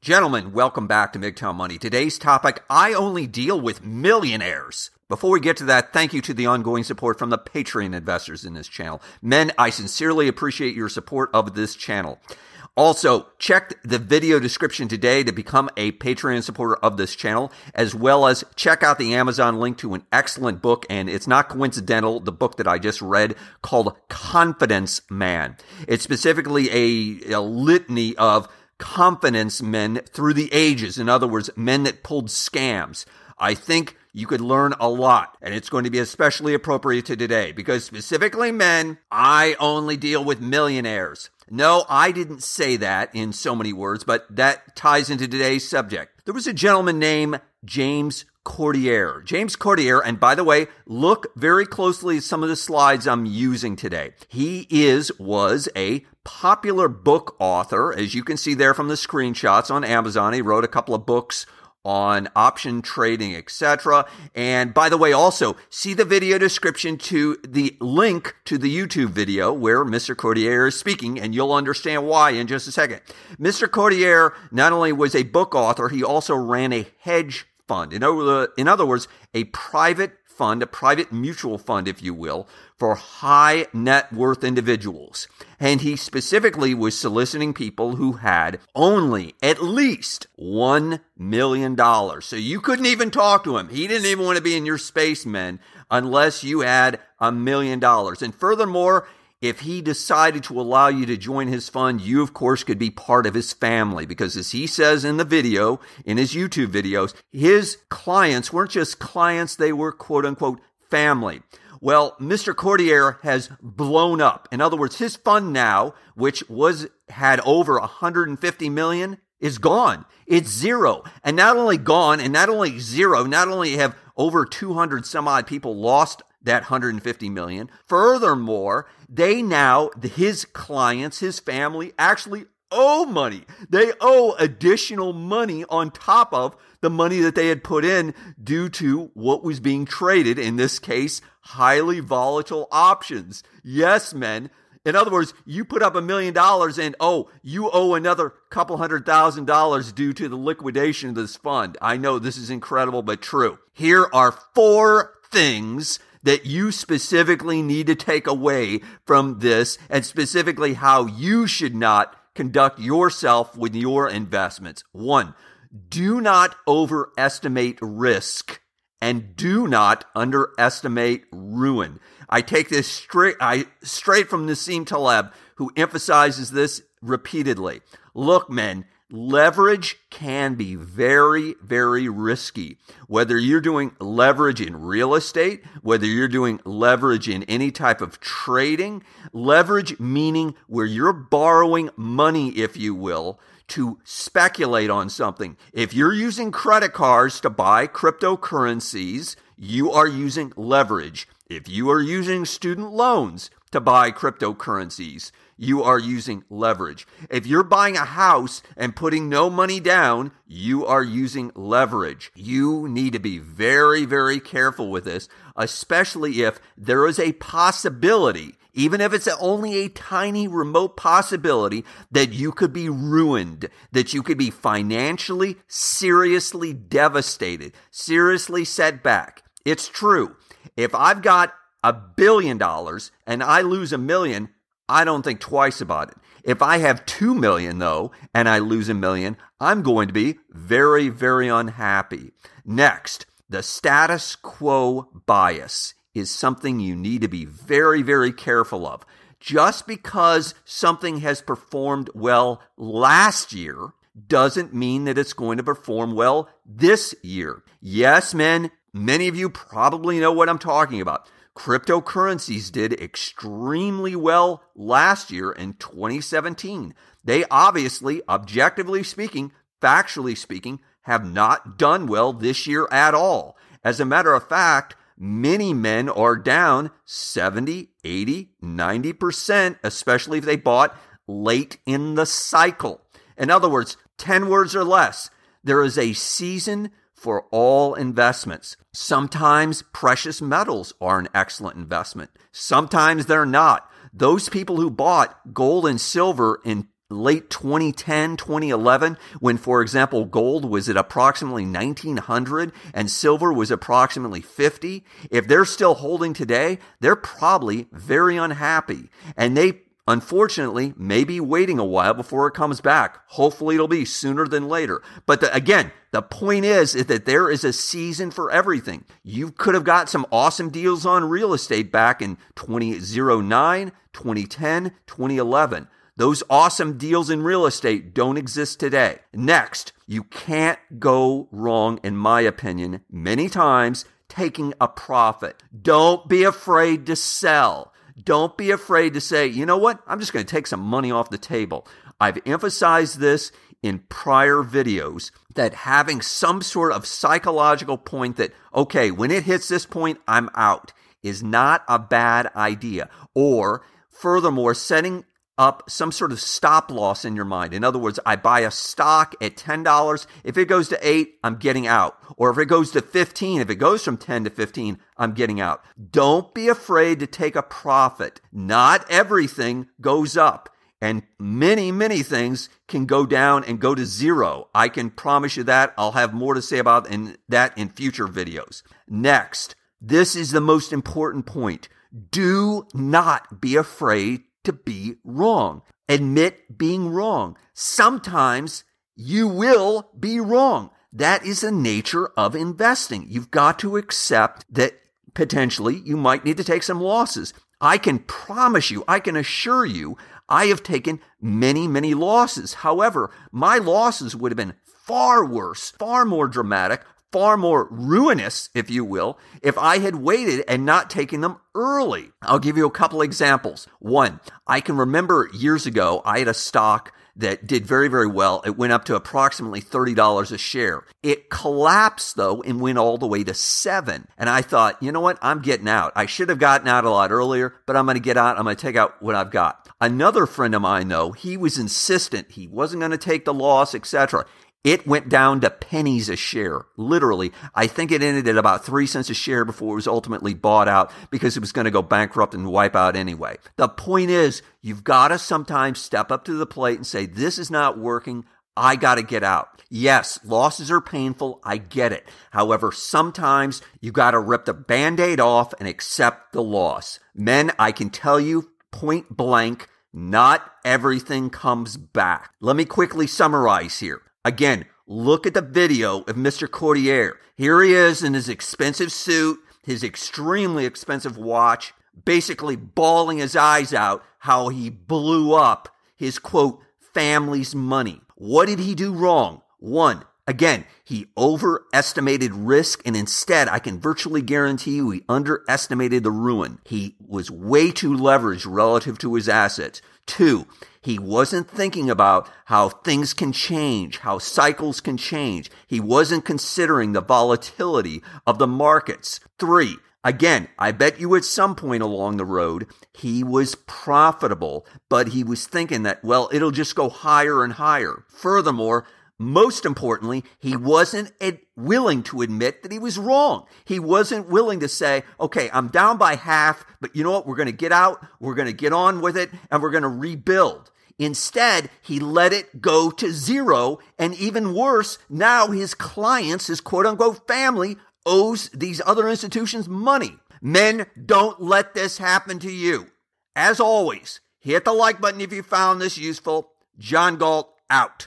Gentlemen, welcome back to MGTOW Money. Today's topic, I only deal with millionaires. Before we get to that, thank you to the ongoing support from the Patreon investors in this channel. Men, I sincerely appreciate your support of this channel. Also, check the video description today to become a Patreon supporter of this channel, as well as check out the Amazon link to an excellent book, and it's not coincidental, the book that I just read called Confidence Man. It's specifically a litany of confidence men through the ages. In other words, men that pulled scams. I think you could learn a lot, and it's going to be especially appropriate to today because specifically men, I only deal with millionaires. No, I didn't say that in so many words, but that ties into today's subject. There was a gentleman named James Cordier. James Cordier, and by the way, look very closely at some of the slides I'm using today. He was a popular book author, as you can see there from the screenshots on Amazon. He wrote a couple of books on option trading, etc. And by the way, also see the video description to the link to the YouTube video where Mr. Cordier is speaking, and you'll understand why in just a second. Mr. Cordier not only was a book author, he also ran a hedge fund. In other words, a private fund, a private mutual fund, if you will, for high net worth individuals. And he specifically was soliciting people who had only at least $1 million. So you couldn't even talk to him. He didn't even want to be in your space, men, unless you had $1 million. And furthermore, if he decided to allow you to join his fund, you, of course, could be part of his family because, as he says in the video, in his YouTube videos, his clients weren't just clients, they were quote-unquote family. Well, Mr. Cordier has blown up. In other words, his fund now, which had over 150 million, is gone. It's zero. And not only gone, and not only zero, not only have over 200 some odd people lost that 150 million. Furthermore, his clients, his family actually owe money. They owe additional money on top of the money that they had put in due to what was being traded, in this case, highly volatile options. Yes, men. In other words, you put up $1 million and, you owe another couple $100,000 due to the liquidation of this fund. I know this is incredible, but true. Here are 4 things that you specifically need to take away from this, and specifically how you should not conduct yourself with your investments. 1, do not overestimate risk, and do not underestimate ruin. I take this straight from Nassim Taleb, who emphasizes this repeatedly. Look, men, leverage can be very, very risky. Whether you're doing leverage in real estate, whether you're doing leverage in any type of trading, leverage meaning where you're borrowing money, if you will, to speculate on something. If you're using credit cards to buy cryptocurrencies, you are using leverage. If you are using student loans to buy cryptocurrencies, you are using leverage. If you're buying a house and putting no money down, you are using leverage. You need to be very, very careful with this, especially if there is a possibility, even if it's only a tiny remote possibility, that you could be ruined, that you could be financially, seriously devastated, seriously set back. It's true. If I've got $1 billion and I lose $1 million, I don't think twice about it. If I have 2 million, though, and I lose 1 million, I'm going to be very, very unhappy. Next, the status quo bias is something you need to be very, very careful of. Just because something has performed well last year doesn't mean that it's going to perform well this year. Yes, men, many of you probably know what I'm talking about. Cryptocurrencies did extremely well last year in 2017. They obviously, objectively speaking, factually speaking, have not done well this year at all. As a matter of fact, many men are down 70, 80, 90%, especially if they bought late in the cycle. In other words, 10 words or less. There is a season for all investments. Sometimes precious metals are an excellent investment. Sometimes they're not. Those people who bought gold and silver in late 2010, 2011, when, for example, gold was at approximately 1900 and silver was approximately 50, if they're still holding today, they're probably very unhappy. And they, unfortunately, may be waiting a while before it comes back. Hopefully it'll be sooner than later. But again, the point is that there is a season for everything. You could have got some awesome deals on real estate back in 2009, 2010, 2011. Those awesome deals in real estate don't exist today. Next, you can't go wrong, in my opinion, many times taking a profit. Don't be afraid to sell. Don't be afraid to say, you know what? I'm just going to take some money off the table. I've emphasized this in prior videos, that having some sort of psychological point that, okay, when it hits this point, I'm out, is not a bad idea. Or furthermore, setting up some sort of stop loss in your mind. In other words, I buy a stock at $10. If it goes to 8, I'm getting out. Or if it goes to 15, if it goes from 10 to 15, I'm getting out. Don't be afraid to take a profit. Not everything goes up. And many, many things can go down and go to zero. I can promise you that. I'll have more to say about that in future videos. Next, this is the most important point. Do not be afraid to be wrong. Admit being wrong. Sometimes you will be wrong. That is the nature of investing. You've got to accept that potentially you might need to take some losses. I can promise you, I can assure you, I have taken many, many losses. However, my losses would have been far worse, far more dramatic, far more ruinous, if you will, if I had waited and not taken them early. I'll give you a couple examples. One, I can remember years ago, I had a stock that did very, very well. It went up to approximately $30 a share. It collapsed, though, and went all the way to $7. And I thought, you know what? I'm getting out. I should have gotten out a lot earlier, but I'm going to get out. I'm going to take out what I've got. Another friend of mine, though, he was insistent. He wasn't going to take the loss, etc. It went down to pennies a share. Literally, I think it ended at about 3 cents a share before it was ultimately bought out because it was going to go bankrupt and wipe out anyway. The point is, you've got to sometimes step up to the plate and say, this is not working. I got to get out. Yes, losses are painful. I get it. However, sometimes you got to rip the Band-Aid off and accept the loss. Men, I can tell you point blank, not everything comes back. Let me quickly summarize here. Again, look at the video of Mr. Courtier. Here he is in his expensive suit, his extremely expensive watch, basically bawling his eyes out how he blew up his, quote, family's money. What did he do wrong? One, again, he overestimated risk, and instead, I can virtually guarantee you he underestimated the ruin. He was way too leveraged relative to his assets. Two, he wasn't thinking about how things can change, how cycles can change. He wasn't considering the volatility of the markets. Three, again, I bet you at some point along the road, he was profitable, but he was thinking that, well, it'll just go higher and higher. Furthermore, most importantly, he wasn't willing to admit that he was wrong. He wasn't willing to say, okay, I'm down by half, but you know what? We're going to get out, we're going to get on with it, and we're going to rebuild. Instead, he let it go to zero, and even worse, now his clients, his quote-unquote family, owes these other institutions money. Men, don't let this happen to you. As always, hit the like button if you found this useful. John Galt, out.